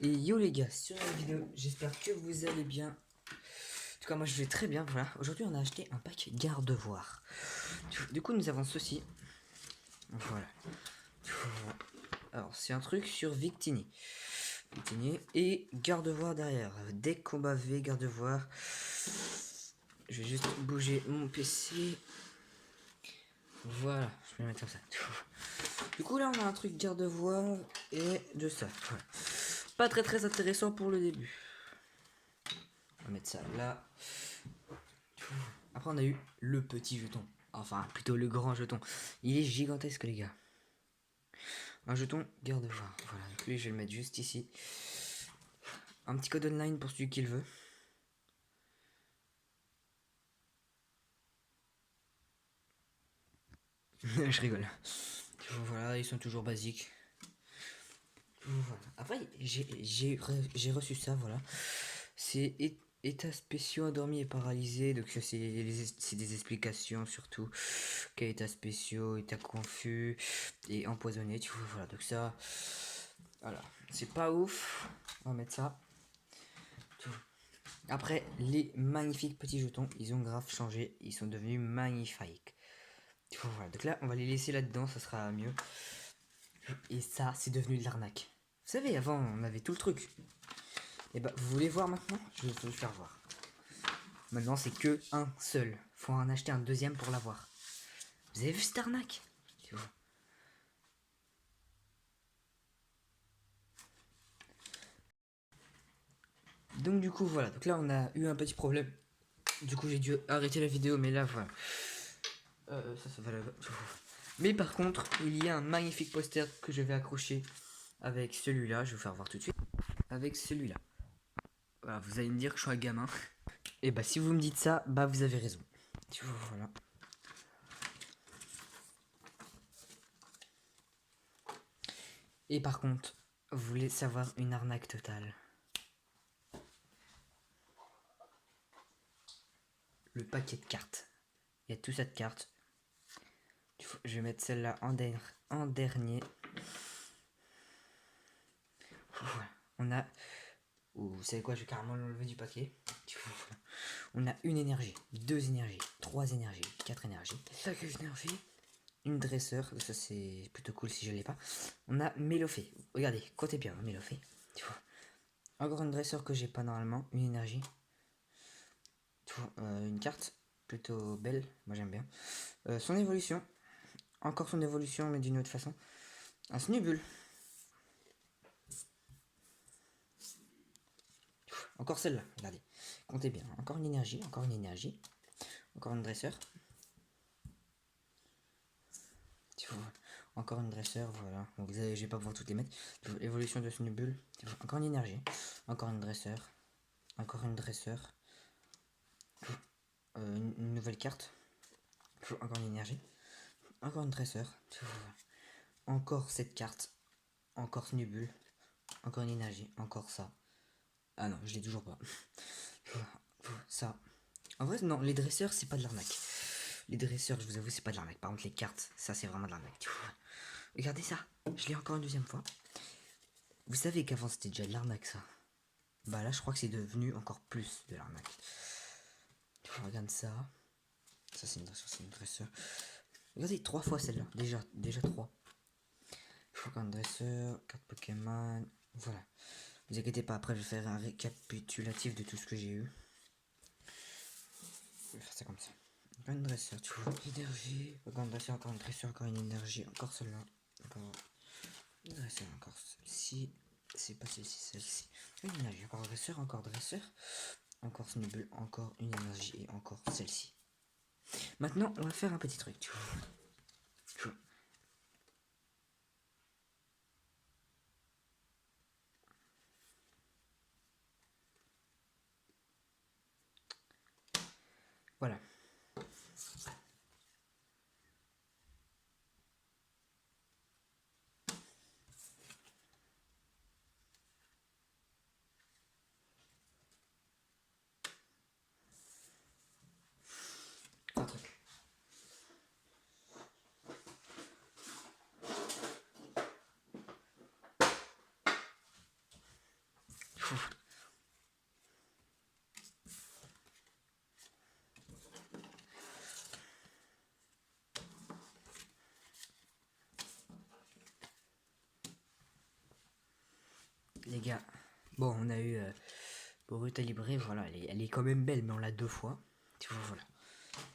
Et yo les gars, sur la vidéo, j'espère que vous allez bien. En tout cas moi je vais très bien, voilà. Aujourd'hui on a acheté un pack garde-voir. Du coup nous avons ceci. Voilà. Alors c'est un truc sur Victini. Victini et garde-voir derrière. Deck combat V, garde-voir. Je vais juste bouger mon PC. Voilà, je vais mettre comme ça. Du coup là on a un truc garde-voir et de ça. Voilà. Pas très intéressant pour le début. On va mettre ça là. Après on a eu le petit jeton. Enfin plutôt le grand jeton. Il est gigantesque les gars. Un jeton garde-voir. Voilà, donc lui je vais le mettre juste ici. Un petit code online pour celui qui le veut. Je rigole. Voilà, ils sont toujours basiques. Voilà. Après j'ai reçu ça, voilà. C'est états spéciaux, endormi et paralysé. Donc ça c'est des explications surtout. Quel état spéciaux, état confus et empoisonné. Tu vois, voilà. Donc ça, voilà, c'est pas ouf. On va mettre ça. Après, les magnifiques petits jetons, ils ont grave changé. Ils sont devenus magnifiques. Voilà, donc là, on va les laisser là-dedans, ça sera mieux. Et ça, c'est devenu de l'arnaque. Vous savez, avant, on avait tout le truc. Et bah, vous voulez voir maintenant? Je vais vous le faire voir. Maintenant, c'est que un seul. Faut en acheter un deuxième pour l'avoir. Vous avez vu cette arnaque? Donc du coup, voilà. Donc là, on a eu un petit problème. Du coup, j'ai dû arrêter la vidéo, mais là, voilà. Ça va là. Mais par contre, il y a un magnifique poster que je vais accrocher avec celui-là. Je vais vous faire voir tout de suite. Avec celui-là. Voilà, vous allez me dire que je suis un gamin. Et bah, si vous me dites ça, bah, vous avez raison. Voilà. Et par contre, vous voulez savoir une arnaque totale? Le paquet de cartes. Il y a tout ça de cartes. Je vais mettre celle-là en dernier. Voilà. On a... vous savez quoi, je vais carrément l'enlever du paquet. On a une énergie, deux énergies, trois énergies, quatre énergies, cinq énergies, une dresseur, ça c'est plutôt cool si je l'ai pas. On a Mélophée, regardez, comptez bien, Mélophée. Encore une dresseur que j'ai pas normalement, une énergie. Une carte plutôt belle, moi j'aime bien. Son évolution, encore son évolution mais d'une autre façon. Un Snubbull. Encore celle-là, regardez. Comptez bien, encore une énergie, encore une énergie. Encore une dresseur. Encore une dresseur, voilà. Donc, je vais pas pouvoir toutes les mettre. Évolution de Snubbull. Encore une énergie. Encore une dresseur. Encore une dresseur. Une nouvelle carte. Encore une énergie. Encore une dresseur. Encore cette carte. Encore Snubbull. Encore une énergie. Encore ça. Ah non, je l'ai toujours pas. Ça. En vrai, non, les dresseurs, c'est pas de l'arnaque. Les dresseurs, je vous avoue, c'est pas de l'arnaque. Par contre, les cartes, ça, c'est vraiment de l'arnaque. Regardez ça. Je l'ai encore une deuxième fois. Vous savez qu'avant, c'était déjà de l'arnaque, ça. Bah là, je crois que c'est devenu encore plus de l'arnaque. Regarde ça. Ça, c'est une dresseur, c'est une dresseur. Regardez, 3 fois celle-là. Déjà 3. Encore une dresseur, 4 Pokémon. Voilà. Ne vous inquiétez pas, après, je vais faire un récapitulatif de tout ce que j'ai eu. Je vais faire ça comme ça. Encore une dresseur, tu vois. Énergie. Encore une dresseur, encore une dresseur, encore une énergie. Encore celle-là. Encore une dresseur, encore celle-ci. C'est pas celle-ci, celle-ci. Une énergie, encore dresseur, encore dresseur. Encore Snubbull, encore une énergie et encore celle-ci. Maintenant, on va faire un petit truc. Voilà. Un truc. Les gars, bon, on a eu Boruto Libré, voilà, elle est quand même belle, mais on l'a 2 fois. Tu vois, voilà.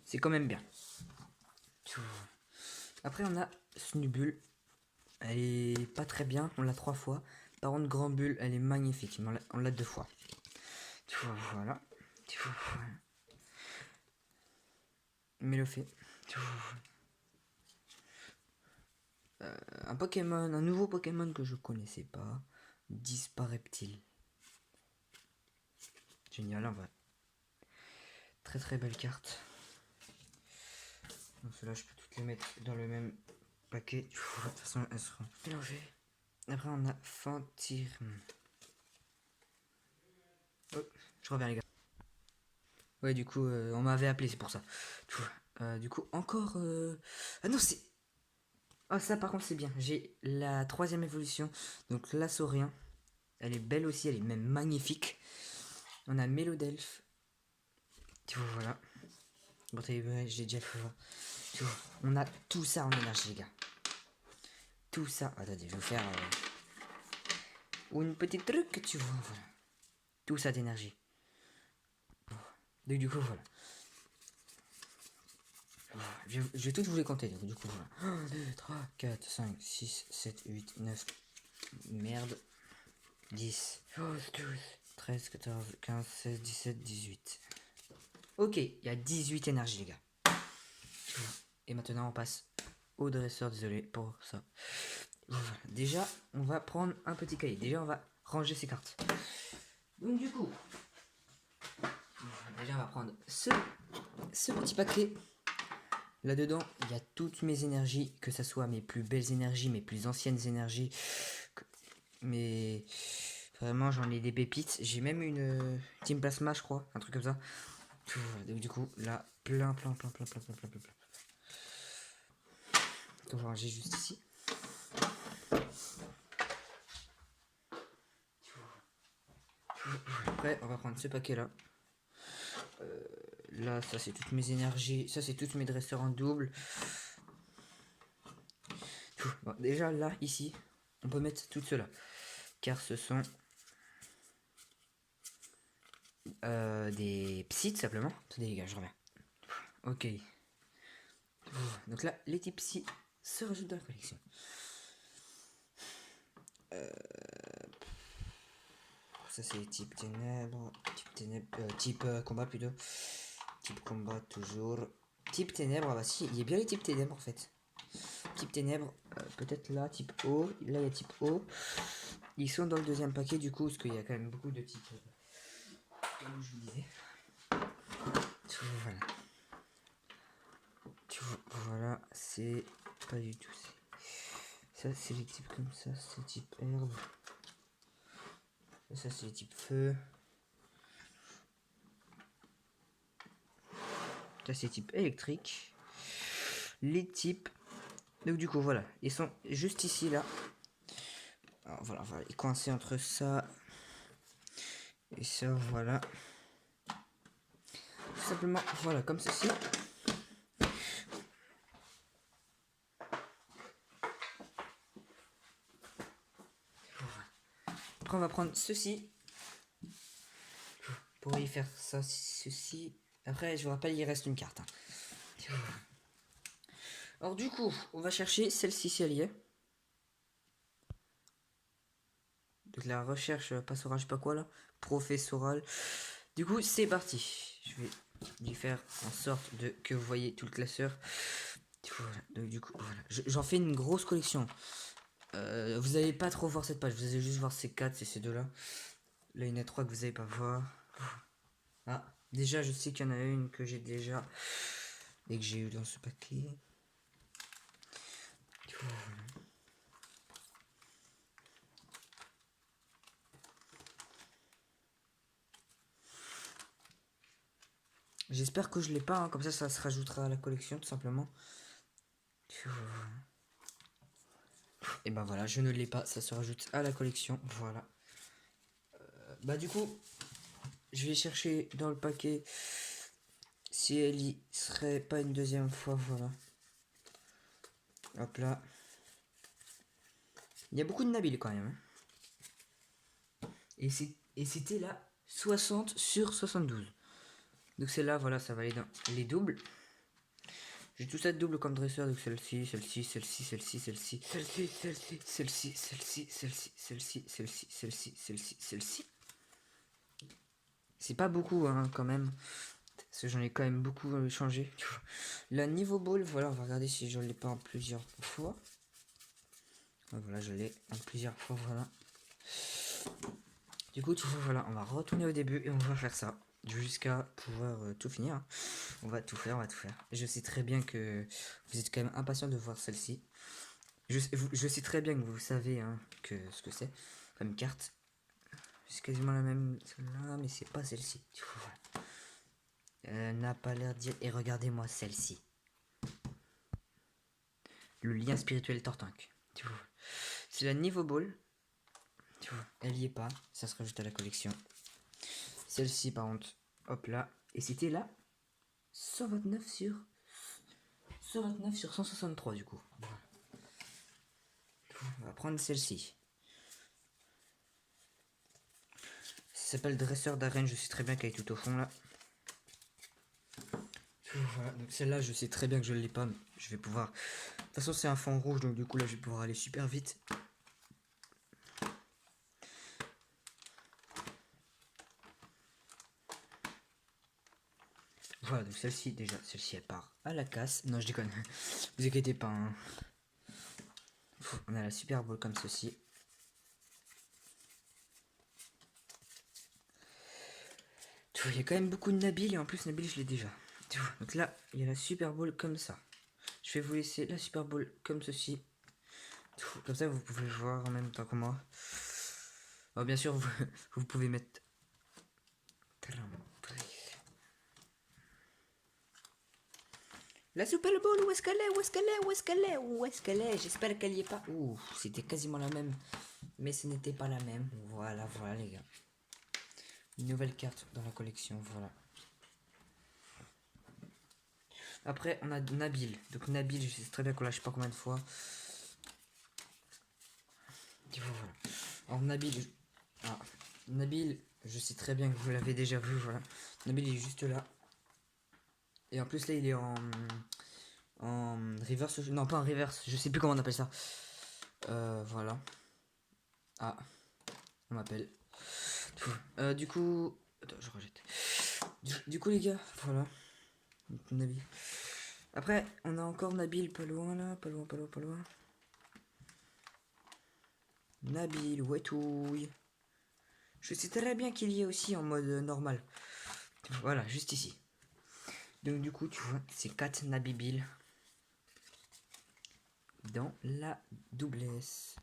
C'est quand même bien. Tu vois. Après, on a Snubbull. Elle est pas très bien, on l'a 3 fois. Par contre, Grand Bull, elle est magnifique, mais on l'a 2 fois. Tu vois, voilà. Tu vois, voilà. Mais le fait. Tu vois. Un Pokémon, un nouveau Pokémon que je connaissais pas. Dispareptile. Génial, en vrai. Très très belle carte. Donc cela je peux toutes les mettre dans le même paquet. De toute façon, elles seront mélangées. Après, on a Fantirm. Oh, je reviens, les gars. Ouais, du coup, on m'avait appelé, c'est pour ça. Du coup, encore... Ah non, c'est... Ah, ça, par contre, c'est bien. J'ai la 3ème évolution. Donc, la Saurien. Elle est belle aussi, elle est même magnifique. On a Mélodelph. Tu vois, voilà. Bon, j'ai déjà fait. Tu vois, on a tout ça en énergie, les gars. Tout ça. Attendez, je vais faire une petite truc, tu vois. Voilà. Tout ça d'énergie. Donc, du coup, voilà. Je vais toutes vous les compter. Donc, du coup, voilà. 1, 2, 3, 4, 5, 6, 7, 8, 9. Merde. 10, 11, 12, 13, 14, 15, 16, 17, 18. Ok, il y a 18 énergies, les gars. Et maintenant, on passe au dresseur. Désolé pour ça. Voilà. Déjà, on va prendre un petit cahier. Déjà, on va ranger ces cartes. Donc, du coup, déjà, on va prendre ce petit paquet. Là-dedans, il y a toutes mes énergies, que ce soit mes plus belles énergies, mes plus anciennes énergies. Mais vraiment, j'en ai des pépites. J'ai même une Team Plasma, je crois, un truc comme ça. Donc, du coup, là, plein. On va ranger juste ici. Après, on va prendre ce paquet-là. Là, ça, c'est toutes mes énergies. Ça, c'est toutes mes dresseurs en double. Bon, déjà, là, ici, on peut mettre tout cela. Car ce sont des psys, simplement. Attendez, les gars, je reviens. Ok. Donc là, les types psy se rajoutent dans la collection. Ça, c'est type ténèbres. Type combat plutôt. Type combat toujours. Type ténèbres, ah bah si, il y a bien les types ténèbres en fait. Type ténèbres, peut-être là, type O. Là, il y a type O. Ils sont dans le 2ème paquet du coup, parce qu'il y a quand même beaucoup de types. Comme je vous disais. Voilà. Voilà, c'est pas du tout. Ça, c'est les types comme ça, c'est type herbe. Ça, c'est les types feu. Ça, c'est type électrique. Les types. Donc, du coup, voilà. Ils sont juste ici, là. Alors, voilà, voilà. Ils coincés entre ça et ça, voilà. Tout simplement, voilà, comme ceci. Après, on va prendre ceci. Pour y faire ça, ceci. Après, je vous rappelle, il reste une carte. Hein. Alors, du coup, on va chercher celle-ci si elle y est. Donc, la recherche pastorale, je sais pas quoi là. Professorale. Du coup, c'est parti. Je vais lui faire en sorte de que vous voyez tout le classeur. Voilà. Donc, du coup, voilà. J'en fais une grosse collection. Vous allez pas trop voir cette page. Vous allez juste voir ces 4 et ces 2 là. Là, il y en a 3 que vous allez pas voir. Ah, déjà, je sais qu'il y en a une que j'ai déjà et que j'ai eu dans ce paquet. Voilà. J'espère que je l'ai pas, hein, comme ça se rajoutera à la collection tout simplement. Et ben voilà, je ne l'ai pas, ça se rajoute à la collection, voilà. Bah du coup, je vais chercher dans le paquet si elle y serait pas une deuxième fois, voilà. Hop là. Il y a beaucoup de Nabil quand même. Hein. Et c'était là 60 sur 72. Donc celle-là, voilà, ça va aller dans les doubles. J'ai tout ça de double comme dresseur, donc celle-ci, celle-ci, celle-ci, celle-ci, celle-ci, celle-ci, celle-ci, celle-ci, celle-ci, celle-ci, celle-ci, celle-ci, celle-ci, celle-ci, celle-ci. C'est pas beaucoup, hein, quand même. Parce que j'en ai quand même beaucoup changé. La niveau ball, voilà, on va regarder si je l'ai pas en plusieurs fois. Voilà, je l'ai en plusieurs fois, voilà. Du coup, voilà, on va retourner au début et on va faire ça. Jusqu'à pouvoir tout finir. On va tout faire, on va tout faire. Je sais très bien que vous êtes quand même impatient de voir celle-ci. Je sais très bien que vous savez hein, ce que c'est comme carte. C'est quasiment la même celle-là, mais c'est pas celle-ci. N'a pas l'air de dire. Et regardez-moi celle-ci. Le lien spirituel Tortank. C'est la niveau ball. Elle y est pas. Ça se rajoute à la collection. Celle-ci, par contre, hop là. Et c'était là 129 sur 163 du coup. On va prendre celle-ci. Ça s'appelle dresseur d'arène. Je sais très bien qu'elle est tout au fond là. Voilà, donc celle-là, je sais très bien que je ne l'ai pas. Mais je vais pouvoir. De toute façon, c'est un fond rouge, donc du coup là, je vais pouvoir aller super vite. Voilà, donc celle-ci, déjà, celle-ci, elle part à la casse. Non, je déconne. Vous inquiétez pas. Hein. On a la super ball comme ceci. Il y a quand même beaucoup de Nabil et en plus Nabil je l'ai déjà. Donc là il y a la Super Bowl comme ça. Je vais vous laisser la Super Bowl comme ceci. Comme ça vous pouvez voir en même temps que moi. Alors, bien sûr vous pouvez mettre la Super Bowl. Où est-ce qu'elle est? Où est-ce qu'elle est? Où est-ce qu'elle est? Où est-ce qu'elle est? J'espère qu'elle y est pas. Ouh, c'était quasiment la même. Mais ce n'était pas la même. Voilà les gars. Une nouvelle carte dans la collection, voilà. Après, on a Nabil. Donc Nabil, je sais très bien qu'on lâche pas combien de fois. Voilà. Alors Nabil, Nabil, je sais très bien que vous l'avez déjà vu, voilà. Nabil il est juste là. Et en plus là il est en reverse, non pas en reverse, je sais plus comment on appelle ça. Voilà. Ah, on m'appelle. Du coup, attends, je rejette. Du coup les gars, voilà. Nabil. Après, on a encore Nabil pas loin là, pas loin. Nabil, Wetouille. Je sais très bien qu'il y est aussi en mode normal. Voilà, juste ici. Donc du coup, tu vois, c'est 4 Nabibil dans la doublesse.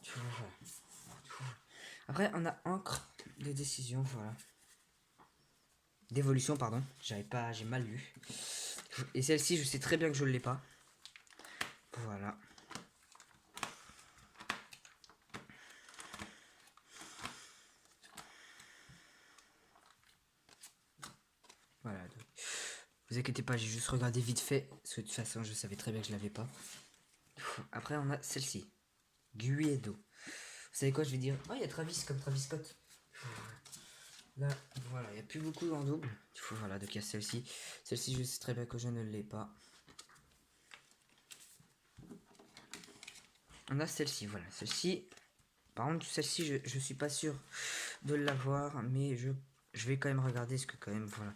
Tu vois. Après, on a encre de décision, voilà. D'évolution, pardon. J'ai mal lu. Et celle-ci, je sais très bien que je ne l'ai pas. Voilà. Voilà. Donc, vous inquiétez pas, j'ai juste regardé vite fait. Parce que de toute façon, je savais très bien que je l'avais pas. Après, on a celle-ci. Guido. Vous savez quoi, je vais dire. Oh, il y a Travis comme Travis Scott. Là, voilà, il n'y a plus beaucoup en double. Voilà, donc il y a celle-ci. Celle-ci, je sais très bien que je ne l'ai pas. On a celle-ci, voilà. Celle-ci, par contre, celle-ci, je suis pas sûr de l'avoir, mais je vais quand même regarder ce que quand même, voilà.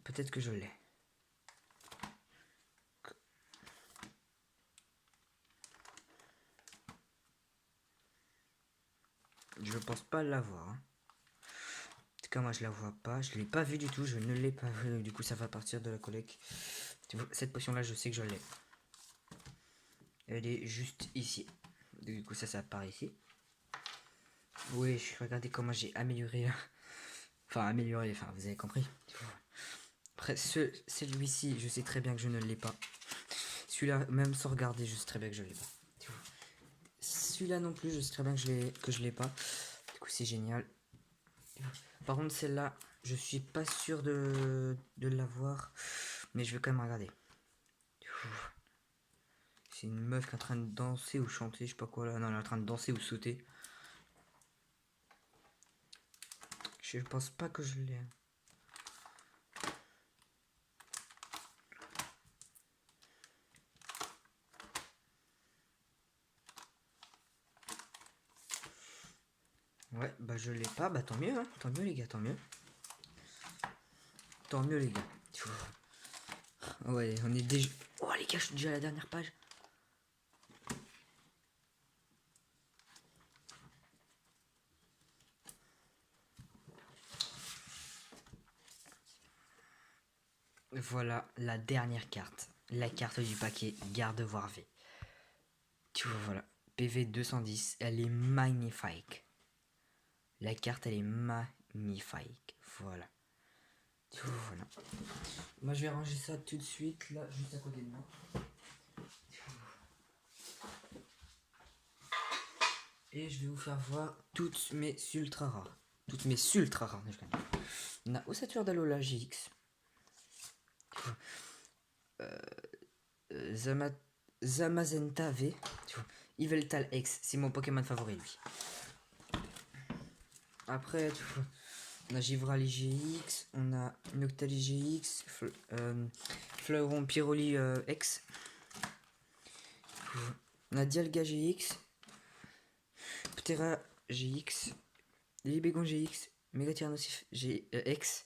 Peut-être que je l'ai. Je pense pas l'avoir. Hein. En tout cas, moi, je la vois pas. Je l'ai pas vu du tout. Je ne l'ai pas vu. Du coup, ça va partir de la collecte. Cette potion-là, je sais que je l'ai. Elle est juste ici. Du coup, ça part ici. Oui, regardez comment j'ai amélioré. Enfin, amélioré. Enfin, vous avez compris. Après, celui-ci, je sais très bien que je ne l'ai pas. Celui-là, même sans regarder, je sais très bien que je l'ai pas. Celui-là non plus, je sais très bien que je l'ai pas. coup, c'est génial. Par contre, celle-là, je suis pas sûr de l'avoir. Mais je vais quand même regarder. C'est une meuf qui est en train de danser ou chanter, je sais pas quoi là. Non, elle est en train de danser ou sauter. Je pense pas que je l'ai. Ouais, bah je l'ai pas, bah tant mieux, hein. Tant mieux les gars, tant mieux. Tant mieux les gars. Ouais, on est déjà... Oh les gars, je suis déjà à la dernière page. Voilà la dernière carte. La carte du paquet Garde voir V. Tu vois, voilà. PV 210, elle est magnifique. La carte, elle est magnifique. Voilà. Tu vois, voilà. Moi, je vais ranger ça tout de suite, là, juste à côté de moi. Et je vais vous faire voir toutes mes ultra rares. Toutes mes ultra rares. On a Ossature d'Alola GX. Zamazenta V. Yveltal X. C'est mon Pokémon favori, lui. Après, on a Givrali GX. On a Noctali GX. Fleuron Pyroli X. On a Dialga GX. Ptera GX. Libégon GX. Megatyrannosif GX.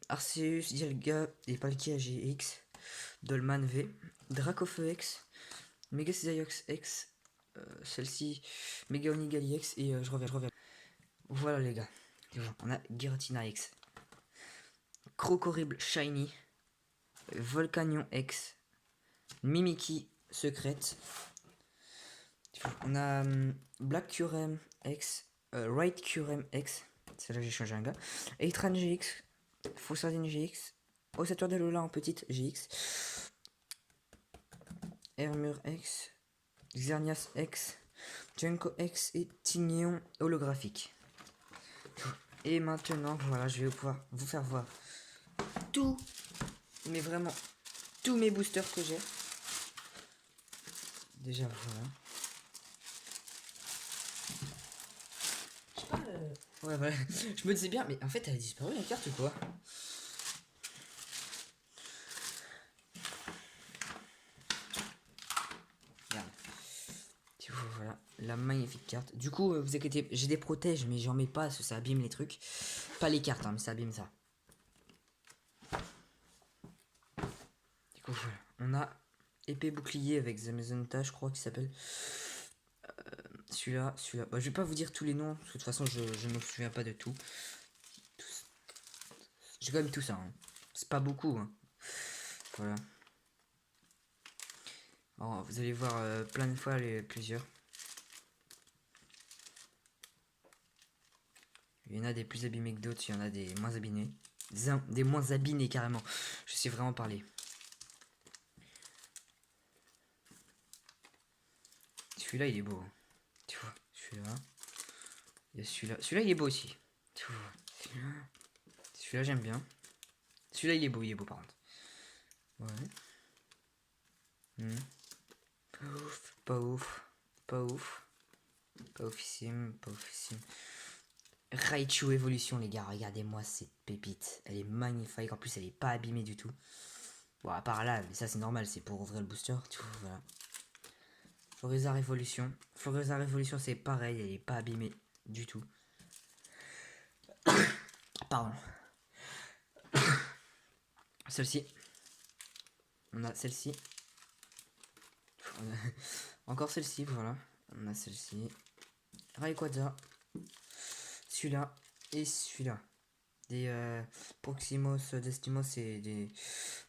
Arceus, Dialga et Palkia GX. Dolman V. Dracofeu X. Megacisaiox X. Celle-ci. Mega Onigali X. Et je reviens. Voilà les gars. On a Giratina X. Crocorible Shiny. Volcanion X. Mimiki Secrète. On a Black Curem X. Right Curem X. C'est là que j'ai changé un gars. Eitran GX. Faussardine GX. Ossature de Lola en petite GX. Hermure X. Xernias X. Junko X et Tignon holographique. Et maintenant, voilà, je vais pouvoir vous faire voir tout, mais vraiment tous mes boosters que j'ai. Déjà, voilà. Je sais pas, ouais, voilà. Je me disais bien, mais en fait, elle a disparu la carte ou quoi? Regarde. Voilà, la magnifique carte. Du coup, vous inquiétez, j'ai des protèges, mais j'en mets pas parce que ça abîme les trucs. Pas les cartes, hein, mais ça abîme ça. Du coup, voilà. On a épée bouclier avec Zamazenta, je crois qu'il s'appelle. Celui-là. Bah, je vais pas vous dire tous les noms, parce que de toute façon, je ne me souviens pas de tout. J'ai quand même tout ça. Hein. C'est pas beaucoup. Hein. Voilà. Alors, vous allez voir plein de fois plusieurs. Il y en a des plus abîmés que d'autres, il y en a des moins abîmés. Des moins abîmés carrément. Je sais vraiment parler. Celui-là, il est beau. Tu vois, celui-là. Il y a celui-là. Celui-là, il est beau aussi. Tu vois. Celui-là, j'aime bien. Celui-là, il est beau par contre. Ouais. Pas ouf. Pas ouf. Pas oufissime. Pas oufissime. Raichu Evolution, les gars. Regardez-moi cette pépite. Elle est magnifique. En plus, elle est pas abîmée du tout. Bon, à part là, mais ça, c'est normal. C'est pour ouvrir le booster. Tu vois, voilà. Florizard Evolution. Florizard Evolution, c'est pareil. Elle est pas abîmée du tout. Pardon. Celle-ci. On a celle-ci. Encore celle-ci, voilà. On a celle-ci. Rayquaza. Celui-là. Et celui-là. Des Proximos, Destimos et des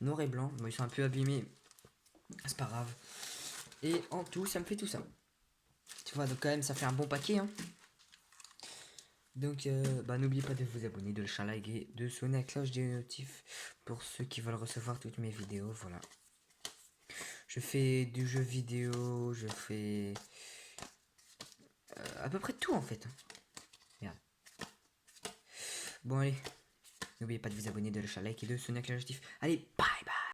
noirs et blancs. Bon, ils sont un peu abîmés. C'est pas grave. Et en tout, ça me fait tout ça. Tu vois, donc quand même, ça fait un bon paquet. Hein. Donc, bah, n'oubliez pas de vous abonner, de le like et de sonner la cloche des notifs pour ceux qui veulent recevoir toutes mes vidéos. Voilà. Je fais du jeu vidéo, je fais à peu près tout en fait. Bon allez, n'oubliez pas de vous abonner, de lâcher un like et de sonner avec l'adjectif. Allez, bye.